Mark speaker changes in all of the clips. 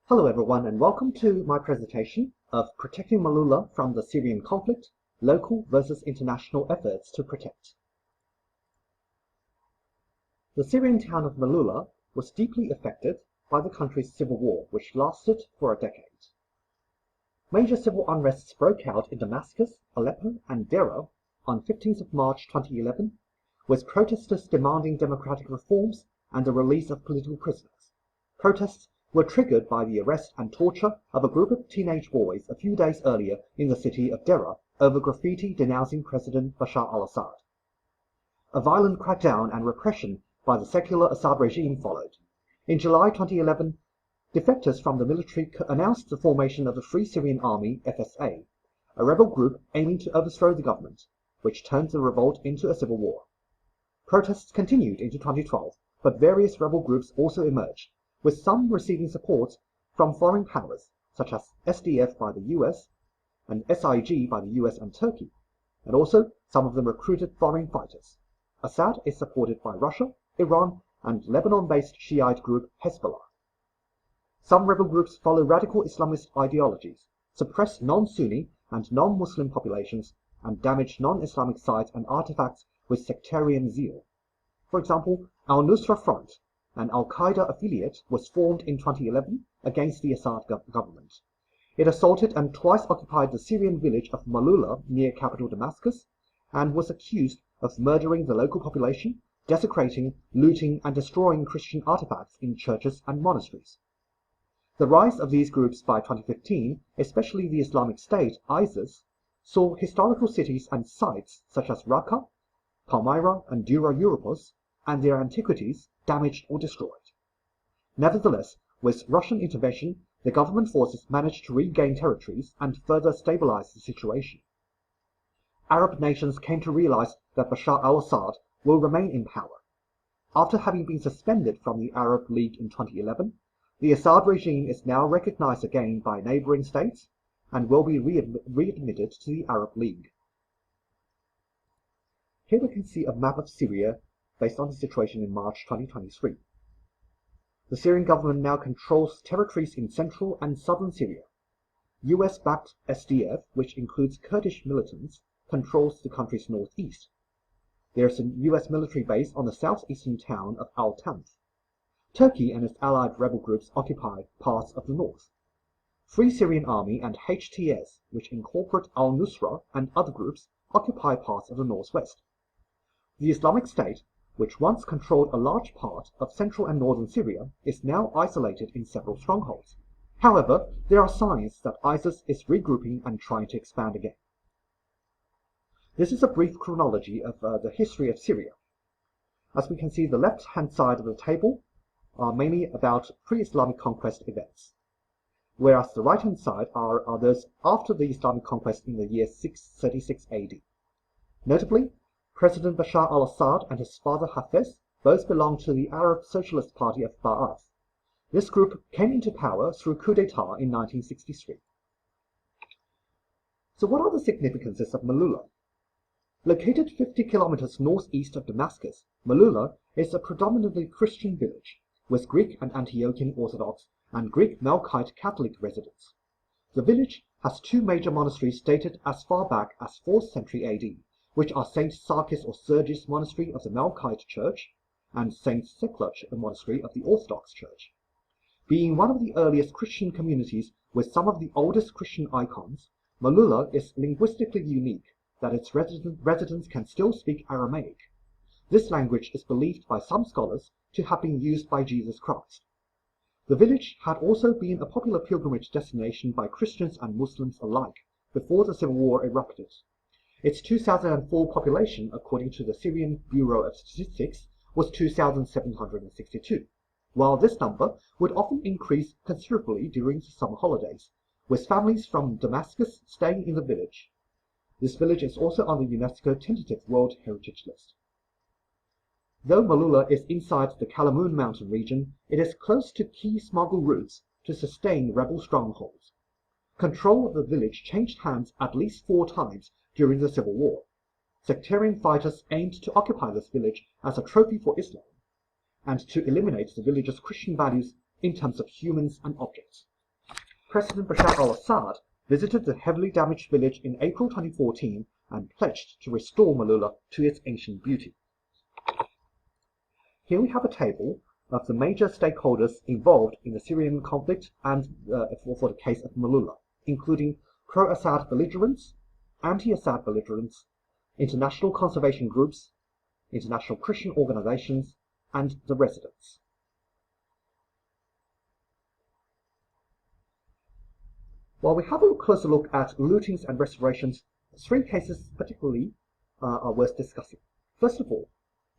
Speaker 1: Hello everyone and welcome to my presentation of Protecting Maaloula from the Syrian Conflict, Local versus International Efforts to Protect. The Syrian town of Maaloula was deeply affected by the country's civil war, which lasted for a decade. Major civil unrests broke out in Damascus, Aleppo and Deraa on 15th of March 2011, with protesters demanding democratic reforms and the release of political prisoners. Protests were triggered by the arrest and torture of a group of teenage boys a few days earlier in the city of Deraa over graffiti denouncing President Bashar al-Assad. A violent crackdown and repression by the secular Assad regime followed. In July 2011, defectors from the military announced the formation of the Free Syrian Army (FSA), a rebel group aiming to overthrow the government, which turned the revolt into a civil war. Protests continued into 2012, but various rebel groups also emerged, with some receiving support from foreign powers, such as SDF by the US and SIG by the US and Turkey, and also some of them recruited foreign fighters. Assad is supported by Russia, Iran, and Lebanon-based Shiite group Hezbollah. Some rebel groups follow radical Islamist ideologies, suppress non-Sunni and non-Muslim populations, and damage non-Islamic sites and artifacts with sectarian zeal. For example, Al-Nusra Front, an al-Qaeda affiliate, was formed in 2011 against the Assad government. It assaulted and twice occupied the Syrian village of Maaloula near capital Damascus, and was accused of murdering the local population, desecrating, looting and destroying Christian artifacts in churches and monasteries. The rise of these groups by 2015, especially the Islamic State (ISIS), saw historical cities and sites such as Raqqa, Palmyra and Dura Europos and their antiquities damaged or destroyed. Nevertheless, with Russian intervention, the government forces managed to regain territories and further stabilize the situation. Arab nations came to realize that Bashar al-Assad will remain in power. After having been suspended from the Arab League in 2011, the Assad regime is now recognized again by neighboring states and will be readmitted to the Arab League. Here we can see a map of Syria based on the situation in March 2023. The Syrian government now controls territories in central and southern Syria. US-backed SDF, which includes Kurdish militants, controls the country's northeast. There is a US military base on the southeastern town of Al-Tanf. Turkey and its allied rebel groups occupy parts of the north. Free Syrian Army and HTS, which incorporate al-Nusra and other groups, occupy parts of the northwest. The Islamic State, which once controlled a large part of central and northern Syria, is now isolated in several strongholds. However, there are signs that ISIS is regrouping and trying to expand again. This is a brief chronology of the history of Syria. As we can see, the left-hand side of the table are mainly about pre-Islamic conquest events, whereas the right-hand side are those after the Islamic conquest in the year 636 AD. Notably, President Bashar al-Assad and his father Hafez both belonged to the Arab Socialist Party of Ba'ath. This group came into power through coup d'etat in 1963. So what are the significances of Maaloula? Located 50 kilometers northeast of Damascus, Maaloula is a predominantly Christian village, with Greek and Antiochian Orthodox and Greek Melkite Catholic residents. The village has two major monasteries dated as far back as 4th century AD, which are Saint Sarkis or Sergius Monastery of the Melkite Church and Saint Sekluch Monastery of the Orthodox Church. Being one of the earliest Christian communities with some of the oldest Christian icons, Maaloula is linguistically unique that its residents can still speak Aramaic. This language is believed by some scholars to have been used by Jesus Christ. The village had also been a popular pilgrimage destination by Christians and Muslims alike before the civil war erupted. Its 2004 population, according to the Syrian Bureau of Statistics, was 2,762, while this number would often increase considerably during the summer holidays, with families from Damascus staying in the village. This village is also on the UNESCO Tentative World Heritage List. Though Maaloula is inside the Kalamun mountain region, it is close to key smuggle routes to sustain rebel strongholds. Control of the village changed hands at least 4 times during the Civil War. Sectarian fighters aimed to occupy this village as a trophy for Islam, and to eliminate the village's Christian values in terms of humans and objects. President Bashar al-Assad visited the heavily damaged village in April 2014 and pledged to restore Maaloula to its ancient beauty. Here we have a table of the major stakeholders involved in the Syrian conflict and for the case of Maaloula, including pro-Assad belligerents, anti-Assad belligerents, international conservation groups, international Christian organizations, and the residents. While we have a closer look at lootings and restorations, 3 cases particularly are worth discussing. First of all,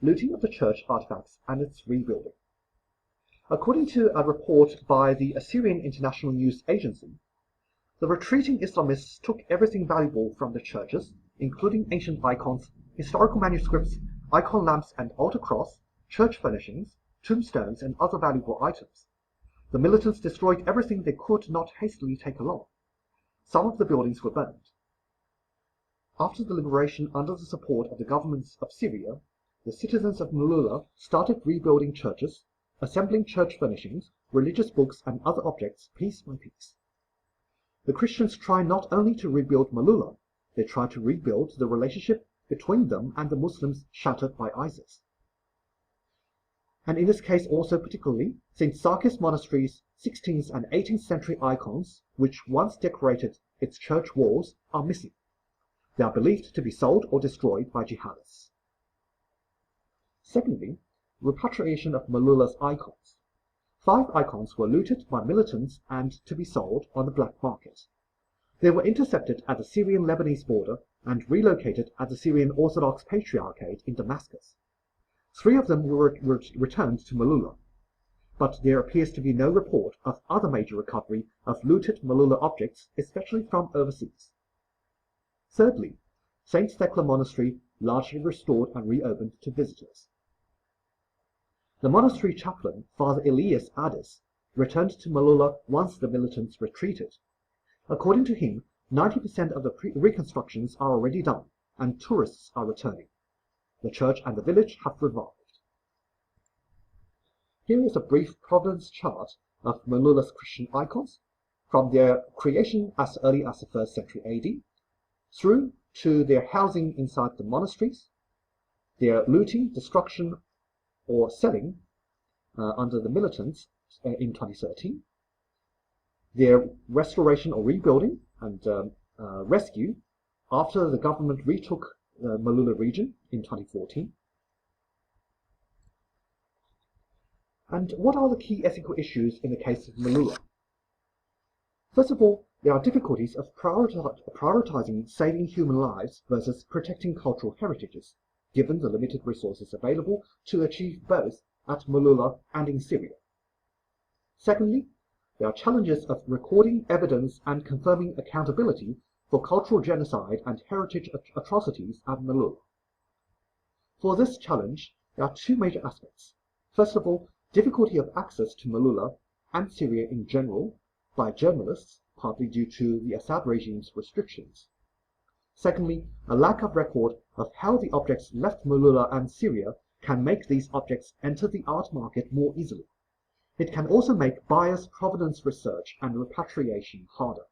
Speaker 1: looting of the church artifacts and its rebuilding. According to a report by the Syrian International News Agency, the retreating Islamists took everything valuable from the churches, including ancient icons, historical manuscripts, icon lamps and altar cross, church furnishings, tombstones, and other valuable items. The militants destroyed everything they could not hastily take along. Some of the buildings were burned. After the liberation under the support of the governments of Syria, the citizens of Maaloula started rebuilding churches, assembling church furnishings, religious books, and other objects piece by piece. The Christians try not only to rebuild Maaloula, they try to rebuild the relationship between them and the Muslims shattered by ISIS. And in this case also particularly, St. Sarkis Monastery's 16th and 18th century icons, which once decorated its church walls, are missing. They are believed to be sold or destroyed by jihadists. Secondly, repatriation of Maaloula's icons. 5 icons were looted by militants and to be sold on the black market. They were intercepted at the Syrian-Lebanese border and relocated at the Syrian Orthodox Patriarchate in Damascus. 3 of them were returned to Maaloula, but there appears to be no report of other major recovery of looted Maaloula objects, especially from overseas. Thirdly, St. Thecla Monastery largely restored and reopened to visitors. The monastery chaplain, Father Elias Addis, returned to Maaloula once the militants retreated. According to him, 90% of the reconstructions are already done, and tourists are returning. The church and the village have revived. Here is a brief provenance chart of Maaloula's Christian icons, from their creation as early as the 1st century AD, through to their housing inside the monasteries, their looting, destruction, or selling under the militants in 2013, their restoration or rebuilding and rescue after the government retook the Maaloula region in 2014. And what are the key ethical issues in the case of Maaloula? First of all, there are difficulties of prioritizing saving human lives versus protecting cultural heritages, given the limited resources available to achieve both at Maaloula and in Syria. Secondly, there are challenges of recording evidence and confirming accountability for cultural genocide and heritage atrocities at Maaloula. For this challenge, there are 2 major aspects. First of all, difficulty of access to Maaloula and Syria in general by journalists, partly due to the Assad regime's restrictions. Secondly, a lack of record of how the objects left Maaloula and Syria can make these objects enter the art market more easily. It can also make biased provenance research and repatriation harder.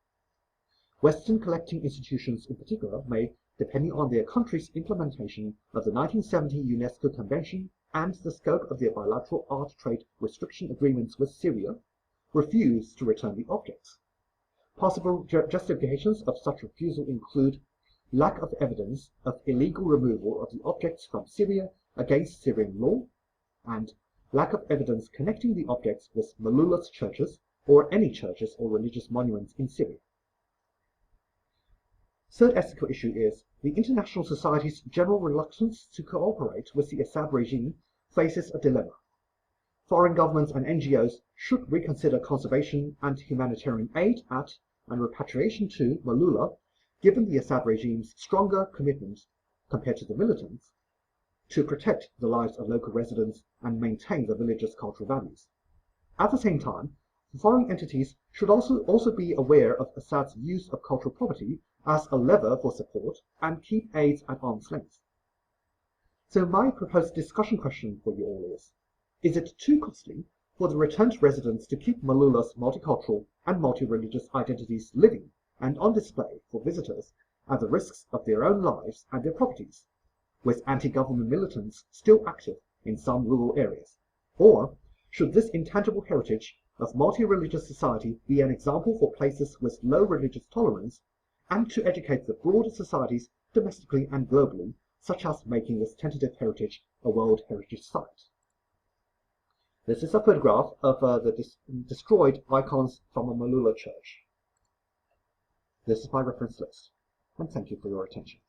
Speaker 1: Western collecting institutions in particular may, depending on their country's implementation of the 1970 UNESCO Convention and the scope of their bilateral art trade restriction agreements with Syria, refuse to return the objects. Possible justifications of such refusal include lack of evidence of illegal removal of the objects from Syria against Syrian law, and lack of evidence connecting the objects with Maaloula's churches or any churches or religious monuments in Syria. Third ethical issue is the international society's general reluctance to cooperate with the Assad regime faces a dilemma. Foreign governments and NGOs should reconsider conservation and humanitarian aid at and repatriation to Maaloula, given the Assad regime's stronger commitment, compared to the militants, to protect the lives of local residents and maintain the village's cultural values. At the same time, foreign entities should also be aware of Assad's use of cultural property as a lever for support and keep aids at arm's length. So my proposed discussion question for you all is it too costly for the returned residents to keep Maaloula's multicultural and multi-religious identities living and on display for visitors at the risks of their own lives and their properties, with anti-government militants still active in some rural areas? Or should this intangible heritage of multi-religious society be an example for places with low religious tolerance, and to educate the broader societies domestically and globally, such as making this tentative heritage a World Heritage Site? This is a photograph of the destroyed icons from a Maaloula church. This is my reference list, and thank you for your attention.